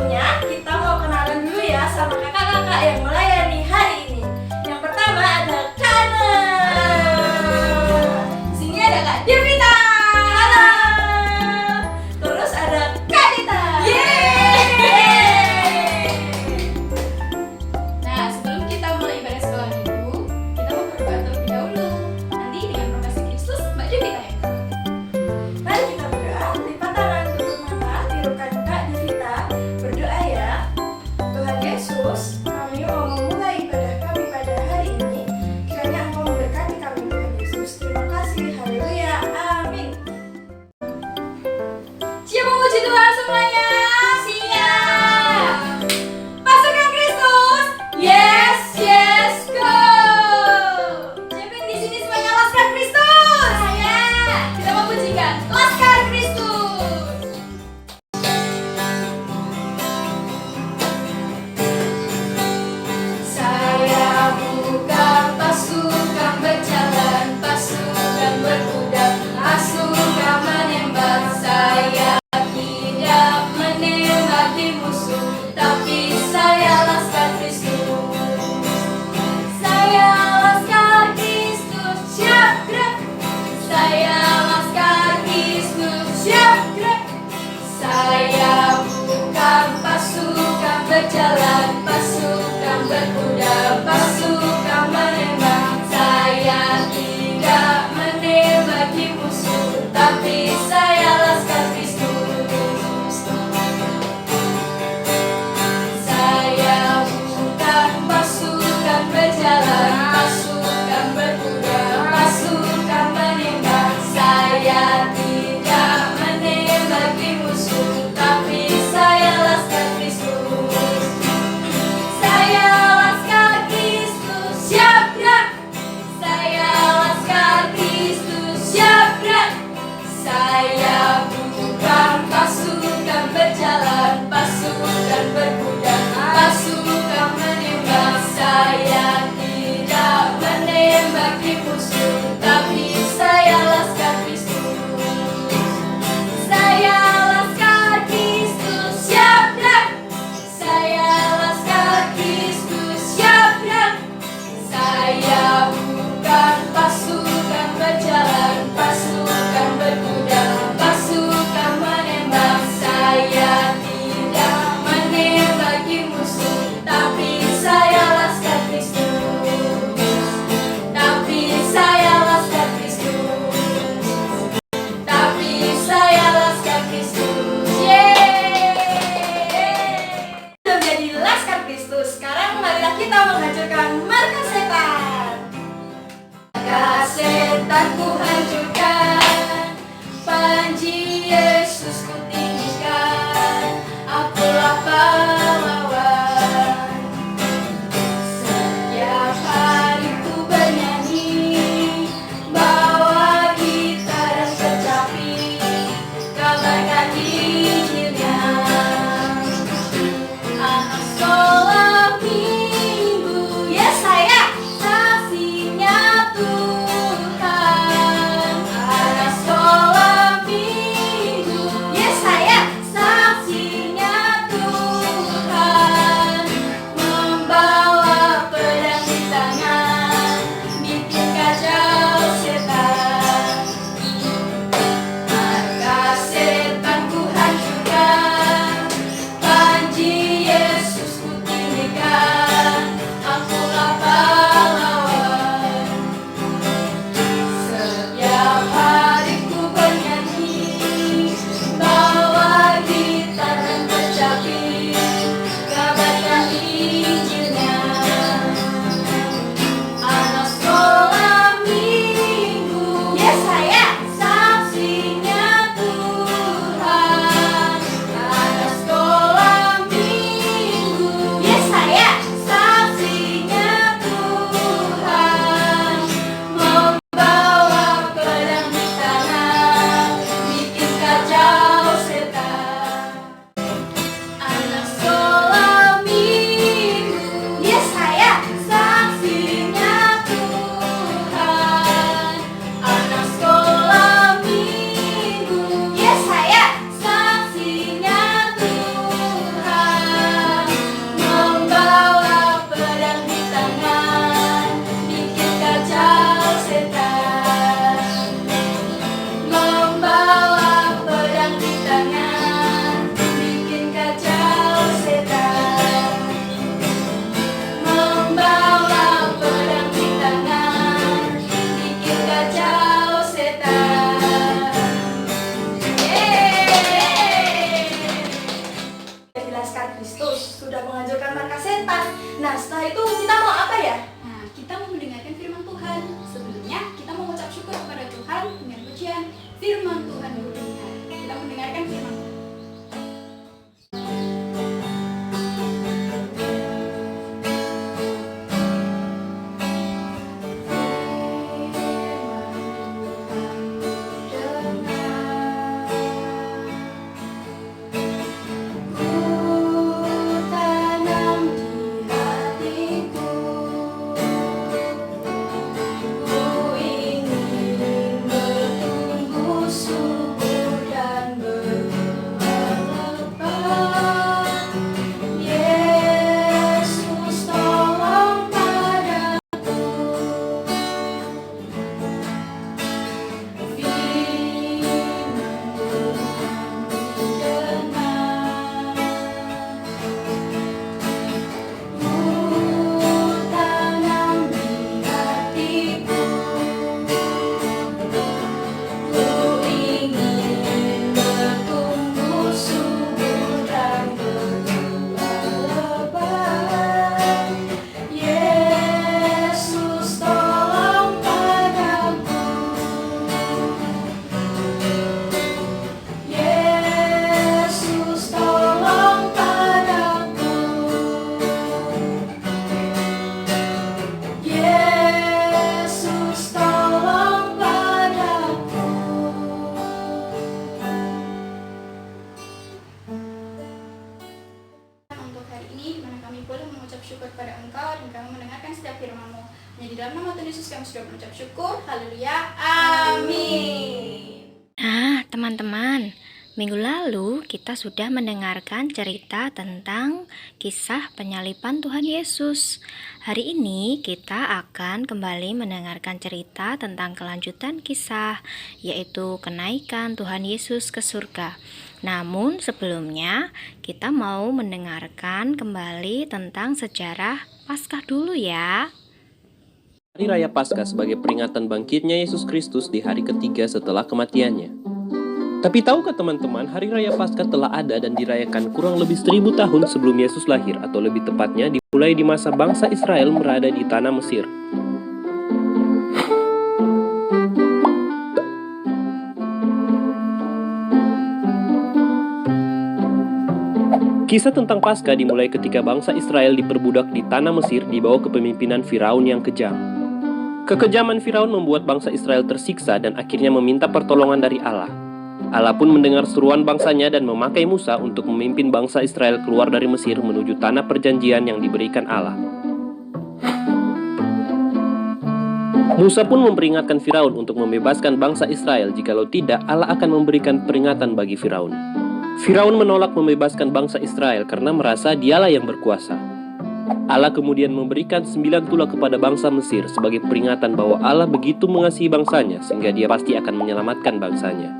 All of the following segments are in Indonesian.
sebelumnya kita mau kenalan dulu ya sama kakak-kakak yang melayani hari ini. Yang pertama ada Kak Ana. Di sini ada Kak Devita. Halo. Terus ada Kak Dita. Yeay. Nah, sebelum kita mulai ibadah sekolah minggu, kita mau berdoa terlebih dahulu. Nanti dengan prokasi Kristus, Mbak Devita yang berdoa. Mari kita berdoa. Lipat tangan, tutup mata, tirukan Kak Devita. Berdoa ya. Tuhan Yesus, kami mau memulai ibadah kami pada hari ini. Kiranya Engkau memberkati kami, Tuhan Yesus. Terima kasih. Haleluya. Amin. Siap memuji Tuhan semuanya? Siap. Pasukan Kristus. Yes, yes, go. Siapa yang di sini semuanya Laskar Kristus? Saya. Kita memujikan Laskar Kristus. Saya bukan pasukan berjalan, pasukan berkuda, pasukan menembak. Saya tidak menembaki musuh, tapi saya Laskar Kristus. Saya Laskar Kristus, siap gerak. Saya Laskar Kristus, siap gerak. Saya bukan pasukan berjalan, pasukan berkuda, pasukan menembak. Saya tidak menembaki musuh, tapi saya Laskar Kristus. Saya bukan pasukan berjalan, pasukan berkuda, pasukan menembak. Saya tidak menembaki musuh, tapi saya Laskar Kristus. Saya Laskar Kristus, sudah menghancurkan markas setan. Nah, setelah itu kita mau apa ya? Nah, kita mau mendengarkan firman Tuhan. Sebelumnya, kita mau mengucap syukur kepada Tuhan dengan pujian firman Tuhan yang benar. Kita mendengarkan firman Tuhan. Untuk hari ini, di mana kami boleh mengucap syukur pada Engkau dan kami mendengarkan setiap firman-Mu. Hanya di dalam nama Tuhan Yesus kami sudah mengucap syukur. Haleluya. Amin. Nah, teman-teman, minggu lalu kita sudah mendengarkan cerita tentang kisah penyaliban Tuhan Yesus. Hari ini kita akan kembali mendengarkan cerita tentang kelanjutan kisah, yaitu kenaikan Tuhan Yesus ke surga. Namun sebelumnya kita mau mendengarkan kembali tentang sejarah Paskah dulu ya. Hari Raya Paskah sebagai peringatan bangkitnya Yesus Kristus di hari ketiga setelah kematiannya. Tapi tahukah teman-teman, Hari Raya Paskah telah ada dan dirayakan kurang lebih 1000 tahun sebelum Yesus lahir, atau lebih tepatnya dimulai di masa bangsa Israel berada di tanah Mesir. Kisah tentang Paskah dimulai ketika bangsa Israel diperbudak di tanah Mesir di bawah kepemimpinan Firaun yang kejam. Kekejaman Firaun membuat bangsa Israel tersiksa dan akhirnya meminta pertolongan dari Allah. Allah pun mendengar seruan bangsanya dan memakai Musa untuk memimpin bangsa Israel keluar dari Mesir menuju tanah perjanjian yang diberikan Allah. Musa pun memperingatkan Firaun untuk membebaskan bangsa Israel, jikalau tidak Allah akan memberikan peringatan bagi Firaun. Firaun menolak membebaskan bangsa Israel karena merasa dialah yang berkuasa. Allah kemudian memberikan 9 tulah kepada bangsa Mesir sebagai peringatan bahwa Allah begitu mengasihi bangsanya sehingga dia pasti akan menyelamatkan bangsanya.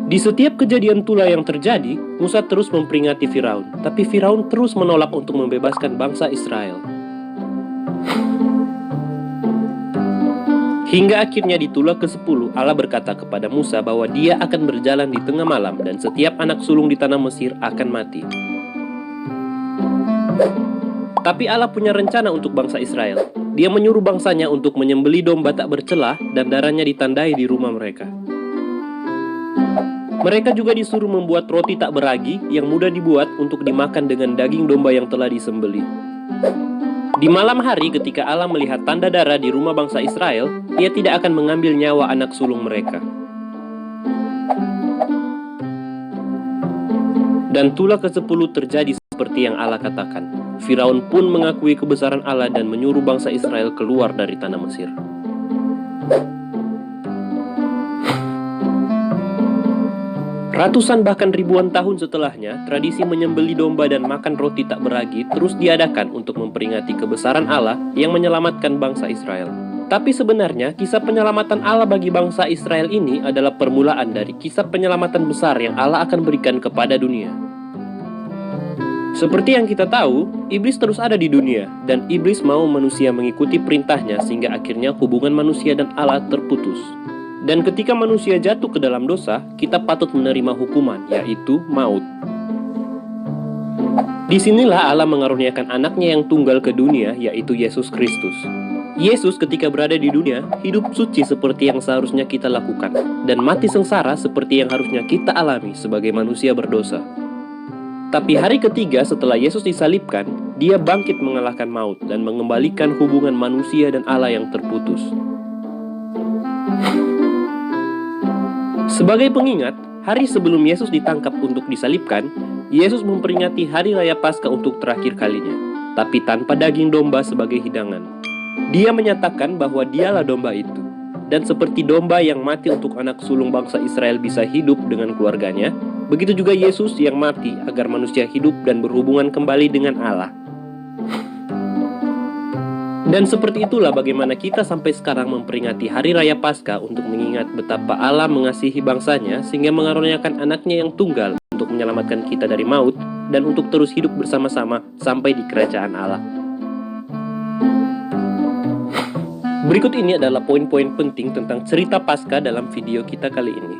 Di setiap kejadian tulah yang terjadi, Musa terus memperingati Firaun, tapi Firaun terus menolak untuk membebaskan bangsa Israel. Hingga akhirnya di tulah ke-10, Allah berkata kepada Musa bahwa dia akan berjalan di tengah malam dan setiap anak sulung di tanah Mesir akan mati. Tapi Allah punya rencana untuk bangsa Israel. Dia menyuruh bangsanya untuk menyembelih domba tak bercelah dan darahnya ditandai di rumah mereka. Mereka juga disuruh membuat roti tak beragi yang mudah dibuat untuk dimakan dengan daging domba yang telah disembelih. Di malam hari ketika Allah melihat tanda darah di rumah bangsa Israel, Dia tidak akan mengambil nyawa anak sulung mereka. Dan tulah ke-10 terjadi seperti yang Allah katakan. Firaun pun mengakui kebesaran Allah dan menyuruh bangsa Israel keluar dari tanah Mesir. Ratusan bahkan ribuan tahun setelahnya, tradisi menyembelih domba dan makan roti tak beragi terus diadakan untuk memperingati kebesaran Allah yang menyelamatkan bangsa Israel. Tapi sebenarnya, kisah penyelamatan Allah bagi bangsa Israel ini adalah permulaan dari kisah penyelamatan besar yang Allah akan berikan kepada dunia. Seperti yang kita tahu, iblis terus ada di dunia, dan iblis mau manusia mengikuti perintahnya sehingga akhirnya hubungan manusia dan Allah terputus. Dan ketika manusia jatuh ke dalam dosa, kita patut menerima hukuman, yaitu maut. Disinilah Allah mengaruniakan anaknya yang tunggal ke dunia, yaitu Yesus Kristus. Yesus ketika berada di dunia, hidup suci seperti yang seharusnya kita lakukan, dan mati sengsara seperti yang harusnya kita alami sebagai manusia berdosa. Tapi hari ketiga setelah Yesus disalibkan, dia bangkit mengalahkan maut dan mengembalikan hubungan manusia dan Allah yang terputus. Sebagai pengingat, hari sebelum Yesus ditangkap untuk disalibkan, Yesus memperingati hari raya Paskah untuk terakhir kalinya, tapi tanpa daging domba sebagai hidangan. Dia menyatakan bahwa dialah domba itu, dan seperti domba yang mati untuk anak sulung bangsa Israel bisa hidup dengan keluarganya, begitu juga Yesus yang mati agar manusia hidup dan berhubungan kembali dengan Allah. Dan seperti itulah bagaimana kita sampai sekarang memperingati Hari Raya Paskah untuk mengingat betapa Allah mengasihi bangsanya sehingga mengaruniakan anaknya yang tunggal untuk menyelamatkan kita dari maut dan untuk terus hidup bersama-sama sampai di kerajaan Allah. Berikut ini adalah poin-poin penting tentang cerita Paskah dalam video kita kali ini.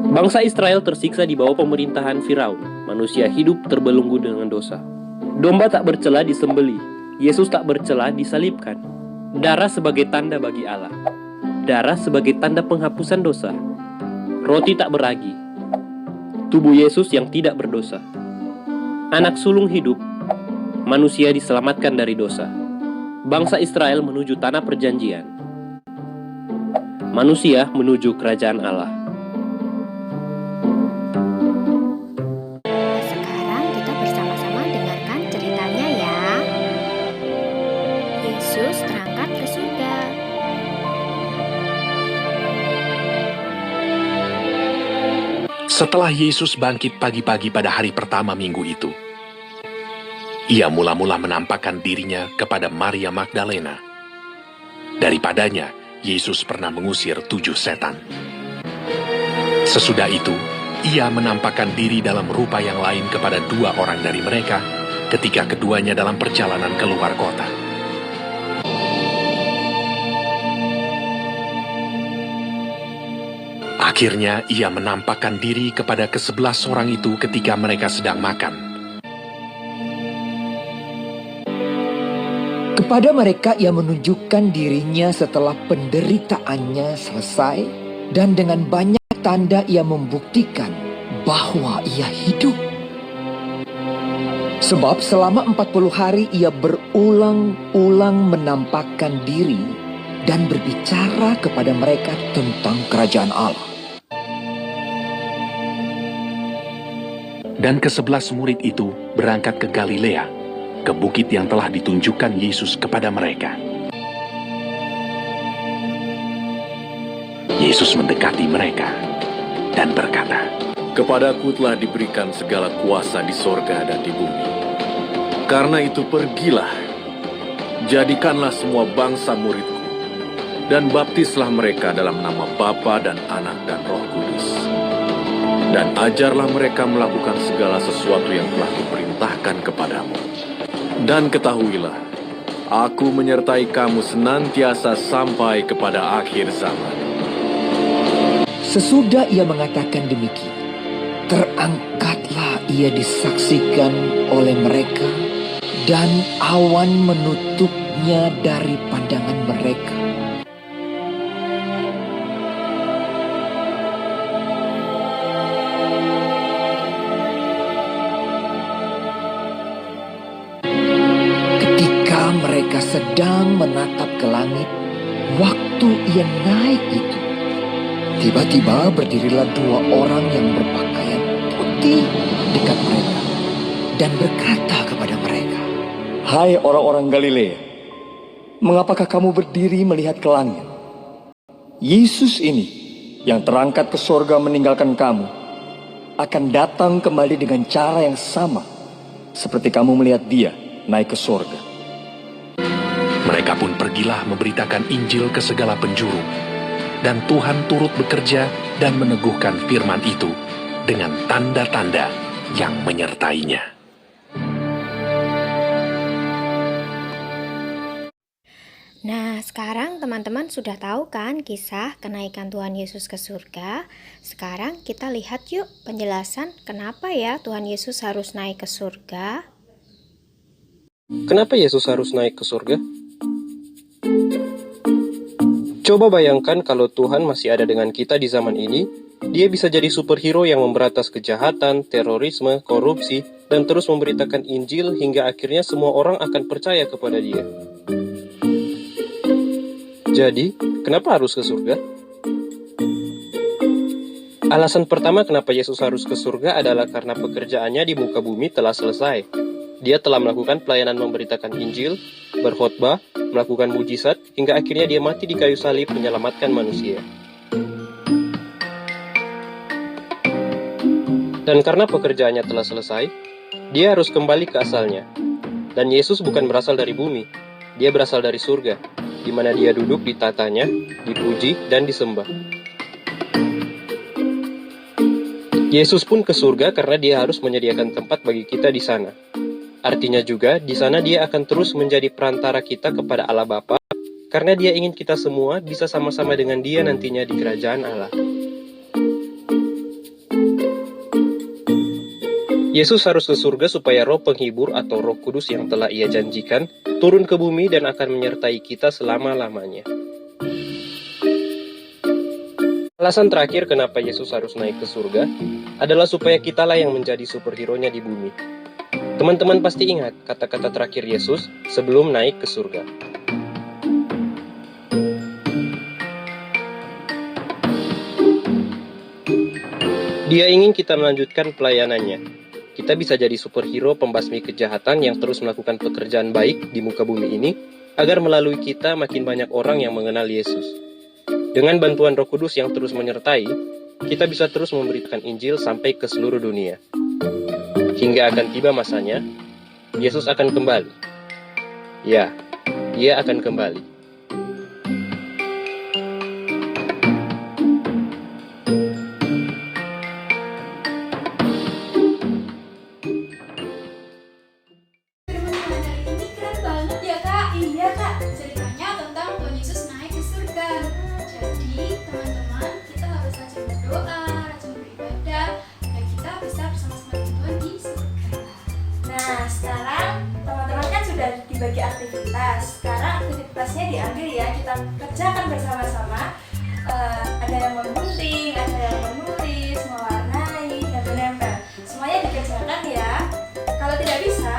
Bangsa Israel tersiksa di bawah pemerintahan Firaun. Manusia hidup terbelenggu dengan dosa. Domba tak bercela disembelih. Yesus tak bercela disalibkan. Darah sebagai tanda bagi Allah. Darah sebagai tanda penghapusan dosa. Roti tak beragi. Tubuh Yesus yang tidak berdosa. Anak sulung hidup. Manusia diselamatkan dari dosa. Bangsa Israel menuju tanah perjanjian. Manusia menuju kerajaan Allah. Sekarang kita bersama-sama dengarkan ceritanya ya. Yesus terangkat ke surga. Setelah Yesus bangkit pagi-pagi pada hari pertama minggu itu, ia mula-mula menampakkan dirinya kepada Maria Magdalena. Daripadanya, Yesus pernah mengusir 7 setan. Sesudah itu, ia menampakkan diri dalam rupa yang lain kepada 2 orang dari mereka ketika keduanya dalam perjalanan keluar kota. Akhirnya, ia menampakkan diri kepada ke-11 orang itu ketika mereka sedang makan. Kepada mereka ia menunjukkan dirinya setelah penderitaannya selesai, dan dengan banyak tanda ia membuktikan bahwa ia hidup. Sebab selama 40 hari ia berulang-ulang menampakkan diri dan berbicara kepada mereka tentang kerajaan Allah. Dan ke-11 murid itu berangkat ke Galilea, ke bukit yang telah ditunjukkan Yesus kepada mereka. Yesus mendekati mereka dan berkata, "Kepadaku telah diberikan segala kuasa di sorga dan di bumi. Karena itu pergilah, jadikanlah semua bangsa muridku, dan baptislah mereka dalam nama Bapa dan Anak dan Roh Kudus. Dan ajarlah mereka melakukan segala sesuatu yang telah kuperintahkan kepadamu. Dan ketahuilah, aku menyertai kamu senantiasa sampai kepada akhir zaman." Sesudah ia mengatakan demikian, terangkatlah ia disaksikan oleh mereka, dan awan menutupnya dari pandangan mereka. Ketika mereka sedang menatap ke langit, waktu ia naik itu, tiba-tiba berdirilah 2 orang yang berpakaian putih dekat mereka dan berkata kepada mereka, "Hai orang-orang Galilea, mengapakah kamu berdiri melihat ke langit? Yesus ini yang terangkat ke sorga meninggalkan kamu akan datang kembali dengan cara yang sama seperti kamu melihat dia naik ke sorga." Mereka pun pergilah memberitakan Injil ke segala penjuru, dan Tuhan turut bekerja dan meneguhkan firman itu dengan tanda-tanda yang menyertainya. Nah, Nah, sekarang teman-teman sudah tahu kan kisah kenaikan Tuhan Yesus ke surga? Sekarang kita lihat yuk penjelasan kenapa ya Tuhan Yesus harus naik ke surga. Kenapa Yesus harus naik ke surga? Coba bayangkan kalau Tuhan masih ada dengan kita di zaman ini, Dia bisa jadi superhero yang memberantas kejahatan, terorisme, korupsi, dan terus memberitakan Injil hingga akhirnya semua orang akan percaya kepada Dia. Jadi, kenapa harus ke surga? Alasan pertama kenapa Yesus harus ke surga adalah karena pekerjaannya di muka bumi telah selesai. Dia telah melakukan pelayanan memberitakan Injil, berkhotbah, melakukan mujizat, hingga akhirnya dia mati di kayu salib menyelamatkan manusia. Dan karena pekerjaannya telah selesai, dia harus kembali ke asalnya. Dan Yesus bukan berasal dari bumi, dia berasal dari surga, di mana dia duduk ditatanya, dipuji, dan disembah. Yesus pun ke surga karena dia harus menyediakan tempat bagi kita di sana. Artinya juga, di sana dia akan terus menjadi perantara kita kepada Allah Bapa, karena dia ingin kita semua bisa sama-sama dengan dia nantinya di kerajaan Allah. Yesus harus ke surga supaya roh penghibur atau Roh Kudus yang telah Ia janjikan turun ke bumi dan akan menyertai kita selama-lamanya. Alasan terakhir kenapa Yesus harus naik ke surga adalah supaya kitalah yang menjadi superhero-nya di bumi. Teman-teman pasti ingat kata-kata terakhir Yesus sebelum naik ke surga. Dia ingin kita melanjutkan pelayanannya. Kita bisa jadi superhero pembasmi kejahatan yang terus melakukan pekerjaan baik di muka bumi ini, agar melalui kita makin banyak orang yang mengenal Yesus. Dengan bantuan Roh Kudus yang terus menyertai, kita bisa terus memberitakan Injil sampai ke seluruh dunia. Hingga akan tiba masanya, Yesus akan kembali. Ya, Dia akan kembali. Nah, sekarang teman-teman kan sudah dibagi aktivitas. Sekarang aktivitasnya diambil ya, kita kerjakan bersama-sama. Ada yang memgunting, ada yang menulis, mewarnai, dan menempel. Semuanya dikerjakan ya. Kalau tidak bisa,